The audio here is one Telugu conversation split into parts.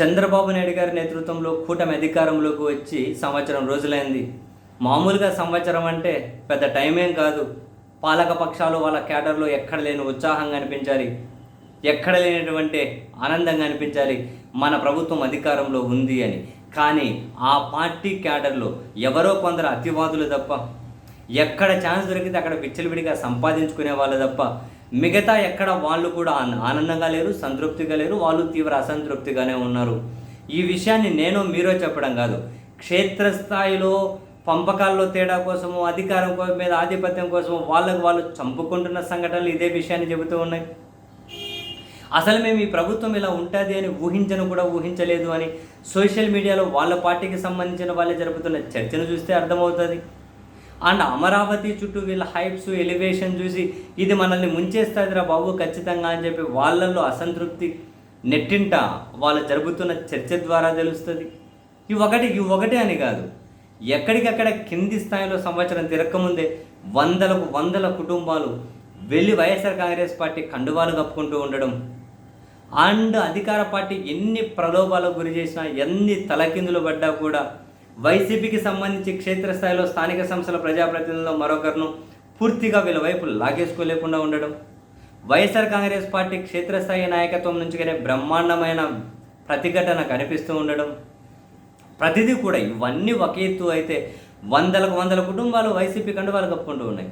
చంద్రబాబు నాయుడు గారి నేతృత్వంలో కూటమి అధికారంలోకి వచ్చి సంవత్సరం రోజులైంది. మామూలుగా సంవత్సరం అంటే పెద్ద టైం ఏం కాదు. పాలక పక్షాలు వాళ్ళ క్యాడర్లో ఎక్కడ లేని ఉత్సాహంగా అనిపించాలి, ఎక్కడ లేనటువంటి ఆనందంగా అనిపించాలి మన ప్రభుత్వం అధికారంలో ఉంది అని. కానీ ఆ పార్టీ క్యాడర్లో ఎవరో కొందరు అతివాదులు తప్ప, ఎక్కడ ఛాన్స్ దొరికితే అక్కడ విచ్చలవిడిగా సంపాదించుకునే వాళ్ళు తప్ప మిగతా ఎక్కడ వాళ్ళు కూడా ఆనందంగా లేరు, సంతృప్తిగా లేరు. వాళ్ళు తీవ్ర అసంతృప్తిగానే ఉన్నారు. ఈ విషయాన్ని నేను మీరో చెప్పడం కాదు, క్షేత్రస్థాయిలో పంపకాల్లో తేడా కోసము, అధికారం మీద ఆధిపత్యం కోసము వాళ్ళకు వాళ్ళు చంపుకుంటున్న సంఘటనలు ఇదే విషయాన్ని చెబుతూ ఉన్నాయి. అసలు మేము ఈ ప్రభుత్వం ఇలా ఉంటుంది అని ఊహించలేదు అని సోషల్ మీడియాలో వాళ్ళ పార్టీకి సంబంధించిన వాళ్ళే జరుపుతున్న చర్చను చూస్తే అర్థమవుతుంది. అండ్ అమరావతి చుట్టూ వీళ్ళ హైప్స్, ఎలివేషన్ చూసి ఇది మనల్ని ముంచేస్తుందిరా బాబు ఖచ్చితంగా అని చెప్పి వాళ్ళల్లో అసంతృప్తి నెట్టింట వాళ్ళు జరుపుతున్న చర్చ ద్వారా తెలుస్తుంది. ఇవి ఒకటే అని కాదు, ఎక్కడికక్కడ కింది స్థాయిలో సంవత్సరం తిరక్కముందే వందల కుటుంబాలు వెళ్ళి వైఎస్ఆర్ కాంగ్రెస్ పార్టీ కండువాలు కప్పుకుంటూ ఉండడం, అండ్ అధికార పార్టీ ఎన్ని ప్రలోభాలకు గురి చేసినా, ఎన్ని తలకిందులు పడ్డా కూడా వైసీపీకి సంబంధించి క్షేత్రస్థాయిలో స్థానిక సంస్థల ప్రజాప్రతినిధుల్లో మరొకరిను పూర్తిగా వీళ్ళ వైపు లాగేసుకోలేకుండా ఉండడం, వైఎస్ఆర్ కాంగ్రెస్ పార్టీ క్షేత్రస్థాయి నాయకత్వం నుంచి బ్రహ్మాండమైన ప్రతిఘటన కనిపిస్తూ ఉండడం, ప్రతిదీ కూడా ఇవన్నీ ఒక ఎత్తు అయితే వందల కుటుంబాలు వైసీపీ కండువాలు కప్పుకుంటూ ఉన్నాయి.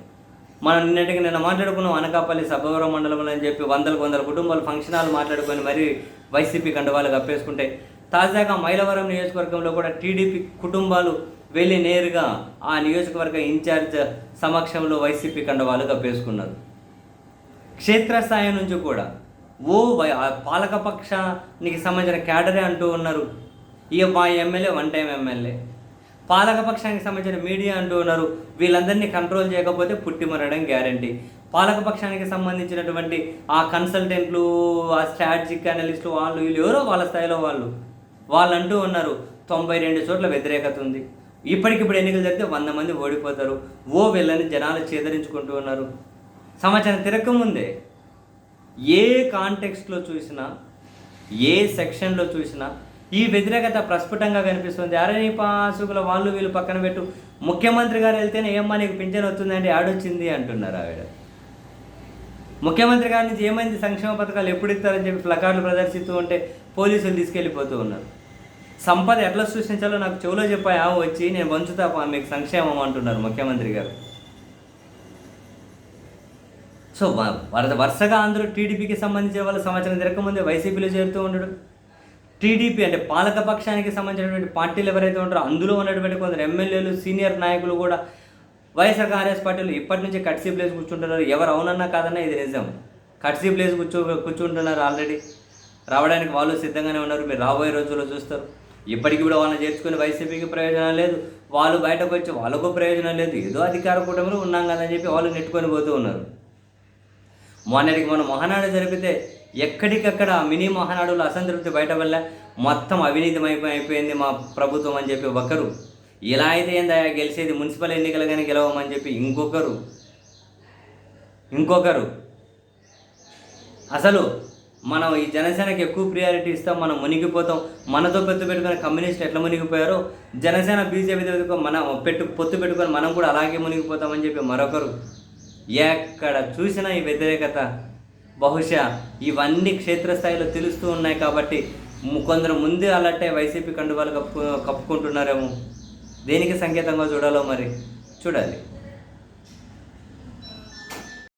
మనం నిన్న మాట్లాడుకున్నాం అనకాపల్లి సబ్బవరం మండలంలో అని చెప్పి వందల కుటుంబాలు ఫంక్షన్ హాల్ మాట్లాడుకొని మరీ వైసీపీ కండువాలు కప్పేసుకుంటే, తాజాగా మైలవరం నియోజకవర్గంలో కూడా టీడీపీ కుటుంబాలు వెళ్ళి నేరుగా ఆ నియోజకవర్గ ఇన్ఛార్జ్ సమక్షంలో వైసీపీ కండువాలు కప్పేసుకున్నారు. క్షేత్రస్థాయి నుంచి కూడా పాలకపక్షానికి సంబంధించిన క్యాడరే అంటూ ఉన్నారు, ఇక మా ఎమ్మెల్యే వన్ టైం ఎమ్మెల్యే. పాలకపక్షానికి సంబంధించిన మీడియా అంటూ ఉన్నారు, వీళ్ళందరినీ కంట్రోల్ చేయకపోతే పుట్టి మరడం గ్యారంటీ. పాలకపక్షానికి సంబంధించినటువంటి ఆ కన్సల్టెంట్లు, ఆ స్ట్రాటజిక్ అనలిస్టులు, వీళ్ళు ఎవరో వాళ్ళ స్థాయిలో వాళ్ళు అంటూ ఉన్నారు 92 చోట్ల వ్యతిరేకత ఉంది, ఇప్పటికిప్పుడు ఎన్నికలు జరిగితే 100 మంది ఓడిపోతారు. వీళ్ళని జనాలు చేదరించుకుంటూ ఉన్నారు. సంవత్సరం తిరగకముందే ఏ కాంటెక్స్ట్లో చూసినా, ఏ సెక్షన్లో చూసినా ఈ వ్యతిరేకత ప్రస్ఫుటంగా కనిపిస్తుంది. అరణి పాసుకుల వాళ్ళు వీళ్ళు పక్కన పెట్టు, ముఖ్యమంత్రి గారు వెళ్తేనే ఏమ్మా నీకు పింఛన్ వస్తుందంటే యాడొచ్చింది అంటున్నారు. ఆవిడ ముఖ్యమంత్రి గారి నుంచి ఏమైంది, సంక్షేమ పథకాలు ఎప్పుడు ఇస్తారని చెప్పి ప్లకార్డులు ప్రదర్శిస్తూ ఉంటే పోలీసులు తీసుకెళ్ళిపోతూ ఉన్నారు. సంపద ఎట్లా సృష్టించాలో నాకు చెవులో చెప్పాయి వచ్చి నేను పంచుతా మీకు సంక్షేమం అంటున్నారు ముఖ్యమంత్రి గారు. సో వరుసగా అందరూ టీడీపీకి సంబంధించిన వాళ్ళు సంవత్సరం తిరగకముందే వైసీపీలో చేరుతూ ఉండడం, టీడీపీ అంటే పాలక పక్షానికి సంబంధించినటువంటి పార్టీలు ఎవరైతే ఉంటారో అందులో ఉన్నటువంటి కొందరు ఎమ్మెల్యేలు, సీనియర్ నాయకులు కూడా వైఎస్ఆర్ కాంగ్రెస్ పార్టీలు ఇప్పటి నుంచి కట్సీ ప్లేస్ కూర్చుంటున్నారు. ఎవరు అవునన్నా కాదన్నా ఇది నిజం, కట్సీ ప్లేస్ కూర్చుంటున్నారు. ఆల్రెడీ రావడానికి వాళ్ళు సిద్ధంగానే ఉన్నారు. మీరు రాబోయే రోజుల్లో చూస్తారు. ఇప్పటికీ కూడా వాళ్ళని చేర్చుకుని వైసీపీకి ప్రయోజనం లేదు, వాళ్ళు బయటకు వచ్చి వాళ్ళకు ప్రయోజనం లేదు. ఏదో అధికార కూటమిలో ఉన్నాం కదని చెప్పి వాళ్ళు నెట్టుకొని పోతూ ఉన్నారు. మొన్నటికి మనం మహానాడు జరిపితే ఎక్కడికక్కడ మినీ మహానాడులో అసంతృప్తి బయట వల్ల మొత్తం అవినీతిమైపోయింది మా ప్రభుత్వం అని చెప్పి ఒకరు, ఇలా అయితే ఏందా గెలిచేది మున్సిపల్ ఎన్నికలు కానీ గెలవమని చెప్పి ఇంకొకరు అసలు మనం ఈ జనసేనకి ఎక్కువ ప్రియారిటీ ఇస్తాం, మనం మునిగిపోతాం, మనతో పొత్తు పెట్టుకొని కమ్యూనిస్టులు ఎట్లా మునిగిపోయారో జనసేన బీజేపీతో పొత్తు పెట్టుకొని మనం కూడా అలాగే మునిగిపోతామని చెప్పి మరొకరు. ఎక్కడ చూసినా ఈ వ్యతిరేకత బహుశా ఇవన్నీ క్షేత్రస్థాయిలో తెలుస్తూ ఉన్నాయి కాబట్టి కొందరు ముందే అలాంటే వైసీపీ కండువాలు కప్పుకుంటున్నారేమో. దేనికి సంకేతంగా చూడాలో మరి చూడాలి.